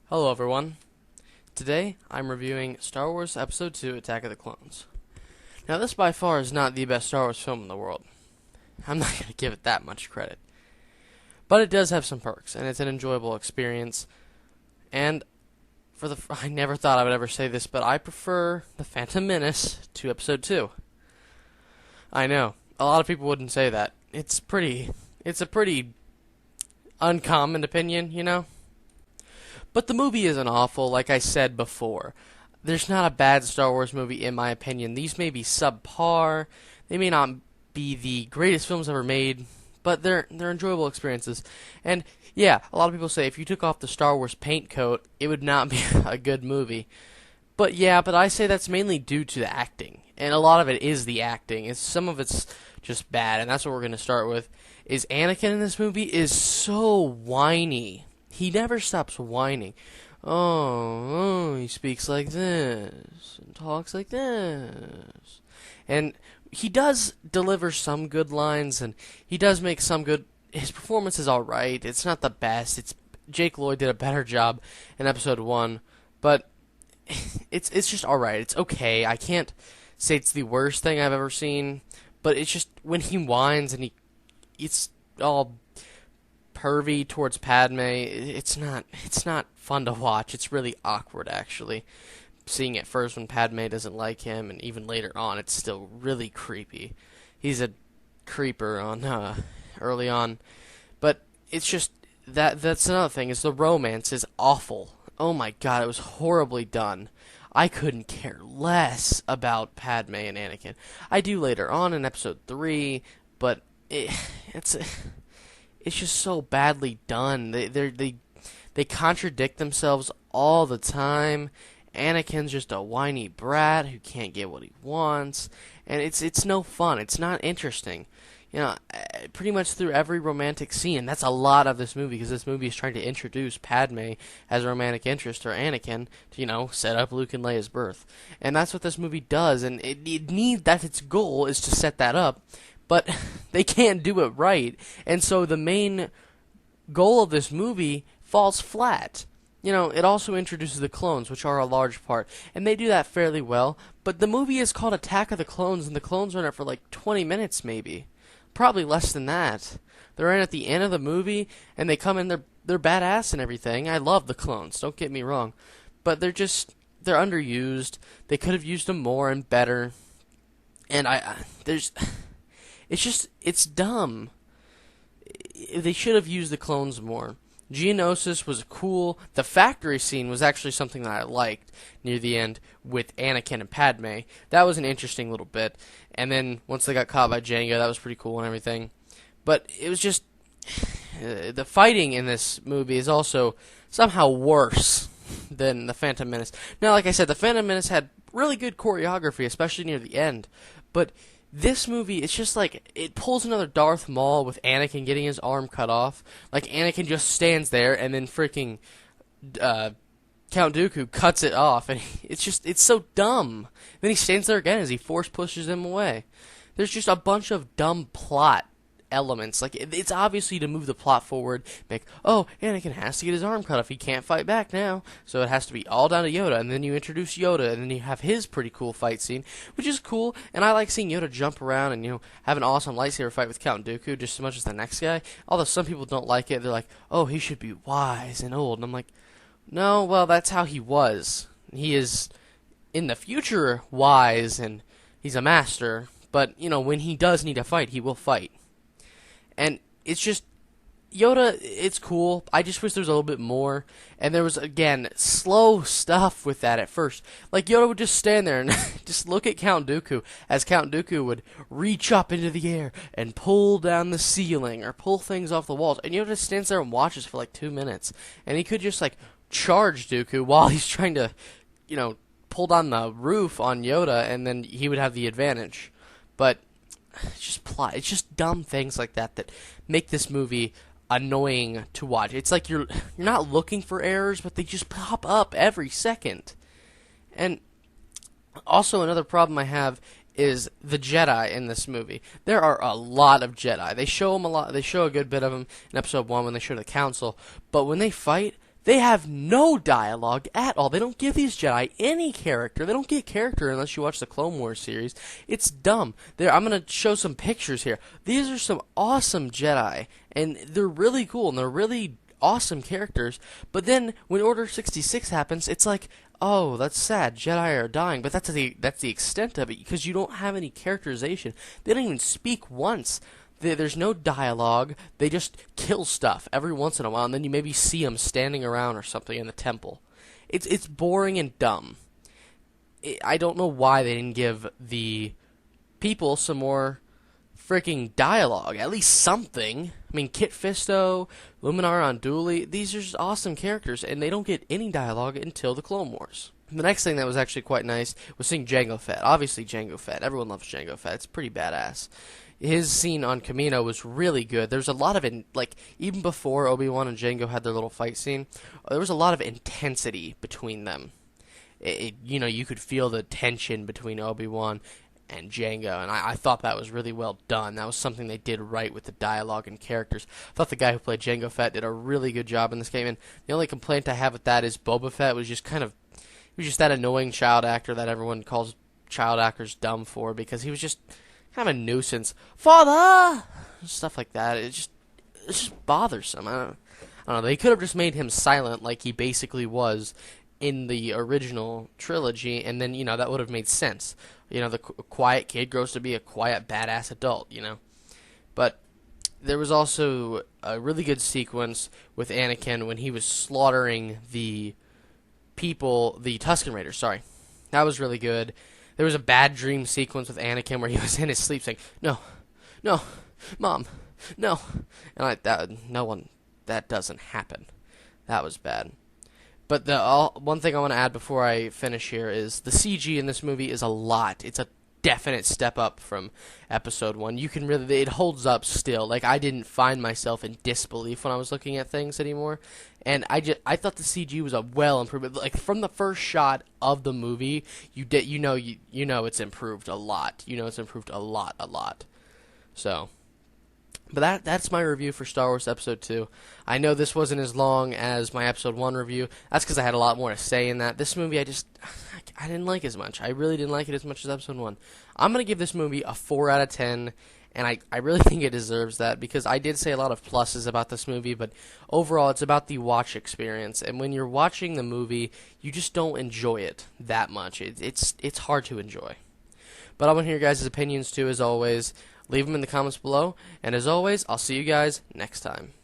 Hello everyone. Today I'm reviewing Star Wars Episode 2 Attack of the Clones. Now this by far is not the best Star Wars film in the world. I'm not going to give it that much credit. But it does have some perks, and it's an enjoyable experience. And I never thought I would ever say this, but I prefer The Phantom Menace to Episode 2. I know, a lot of people wouldn't say that. It's a pretty uncommon opinion, you know? But the movie isn't awful, like I said before. There's not a bad Star Wars movie, in my opinion. These may be subpar. They may not be the greatest films ever made, but they're enjoyable experiences. And yeah, a lot of people say if you took off the Star Wars paint coat, it would not be a good movie. But I say that's mainly due to the acting. And a lot of it is the acting. Some of it's just bad, and that's what we're going to start with. Is Anakin in this movie is so whiny. He never stops whining. He speaks like this and talks like this. And he does deliver some good lines, and he does make some good. His performance is alright. It's not the best. Jake Lloyd did a better job in Episode 1, but it's just alright. It's okay. I can't say it's the worst thing I've ever seen, but it's just when he whines and it's all pervy towards Padme, it's not fun to watch. It's really awkward, actually. Seeing it first when Padme doesn't like him, and even later on, it's still really creepy. He's a creeper early on, but it's just that's another thing. Is the romance is awful. Oh my god, it was horribly done. I couldn't care less about Padme and Anakin. I do later on in Episode 3, but it's just so badly done. They contradict themselves all the time. Anakin's just a whiny brat who can't get what he wants, and it's no fun. It's not interesting. You know, pretty much through every romantic scene, and that's a lot of this movie, because this movie is trying to introduce Padme as a romantic interest to Anakin to, set up Luke and Leia's birth. And that's what this movie does, and that's its goal, is to set that up. But they can't do it right, and so the main goal of this movie falls flat. It also introduces the clones, which are a large part, and they do that fairly well, but the movie is called Attack of the Clones, and the clones are in it for like 20 minutes, maybe. Probably less than that. They're in at the end of the movie, and they come in, they're badass and everything. I love the clones, don't get me wrong, but they're underused. They could have used them more and better, and it's dumb. They should have used the clones more. Geonosis was cool. The factory scene was actually something that I liked near the end with Anakin and Padme. That was an interesting little bit. And then once they got caught by Jango, that was pretty cool and everything. But it was just the fighting in this movie is also somehow worse than The Phantom Menace. Now, like I said, The Phantom Menace had really good choreography, especially near the end. But this movie, it's just like, it pulls another Darth Maul with Anakin getting his arm cut off. Like, Anakin just stands there, and then freaking Count Dooku cuts it off, and it's so dumb. Then he stands there again as he force pushes him away. There's just a bunch of dumb plot elements. Like, it's obviously to move the plot forward, Anakin has to get his arm cut off, he can't fight back now, so it has to be all down to Yoda, and then you introduce Yoda, and then you have his pretty cool fight scene, which is cool, and I like seeing Yoda jump around and, have an awesome lightsaber fight with Count Dooku just as much as the next guy, although some people don't like it. They're like, oh, he should be wise and old, and I'm like, no, well, that's how he was. He is, in the future, wise, and he's a master, but, when he does need to fight, he will fight. And it's just, Yoda, it's cool. I just wish there was a little bit more. And there was, again, slow stuff with that at first. Like, Yoda would just stand there and just look at Count Dooku, as Count Dooku would reach up into the air and pull down the ceiling or pull things off the walls. And Yoda just stands there and watches for like 2 minutes. And he could just, charge Dooku while he's trying to, pull down the roof on Yoda, and then he would have the advantage. But it's just plot. It's just dumb things like that make this movie annoying to watch. It's like you're not looking for errors, but they just pop up every second. And also another problem I have is the Jedi in this movie. There are a lot of Jedi. They show them a lot. They show a good bit of them in Episode 1 when they show the Council. But when they fight, They have no dialogue at all. They don't give these Jedi any character. They don't get character unless you watch the Clone Wars series. It's dumb. I'm going to show some pictures here. These are some awesome Jedi, and they're really cool, and they're really awesome characters. But then when Order 66 happens, it's like, oh, that's sad. Jedi are dying, but that's the extent of it, because you don't have any characterization. They don't even speak once. There's no dialogue. They just kill stuff every once in a while, and then you maybe see them standing around or something in the temple. It's boring and dumb. I don't know why they didn't give the people some more freaking dialogue, at least something. I mean, Kit Fisto, Luminar Unduli, these are just awesome characters, and they don't get any dialogue until the Clone Wars. The next thing that was actually quite nice was seeing Jango Fett. Obviously, Jango Fett. Everyone loves Jango Fett. It's pretty badass. His scene on Kamino was really good. There's a lot of, even before Obi-Wan and Jango had their little fight scene, there was a lot of intensity between them. You could feel the tension between Obi-Wan and Jango, and I thought that was really well done. That was something they did right with the dialogue and characters. I thought the guy who played Jango Fett did a really good job in this game, and the only complaint I have with that is Boba Fett was just that annoying child actor that everyone calls child actors dumb for, because he was just kind of a nuisance. Father! Stuff like that. It's just bothersome. I don't know. They could have just made him silent like he basically was in the original trilogy, and then, that would have made sense. The quiet kid grows to be a quiet, badass adult, But there was also a really good sequence with Anakin when he was slaughtering the Tusken Raiders, sorry. That was really good. There was a bad dream sequence with Anakin where he was in his sleep saying, "No, no, Mom, no," and that doesn't happen. That was bad. But one thing I want to add before I finish here is the CG in this movie is a lot. It's a definite step up from Episode 1. It holds up still. Like, I didn't find myself in disbelief when I was looking at things anymore. And I thought the CG was a well improvement. Like, from the first shot of the movie, you know it's improved a lot. It's improved a lot. So, but that's my review for Star Wars Episode 2. I know this wasn't as long as my Episode 1 review. That's because I had a lot more to say in that. This movie, I didn't like as much. I really didn't like it as much as Episode 1. I'm going to give this movie a 4 out of 10, and I really think it deserves that, because I did say a lot of pluses about this movie, but overall it's about the watch experience, and when you're watching the movie, you just don't enjoy it that much. It's hard to enjoy. But I want to hear your guys' opinions too, as always. Leave them in the comments below, and as always, I'll see you guys next time.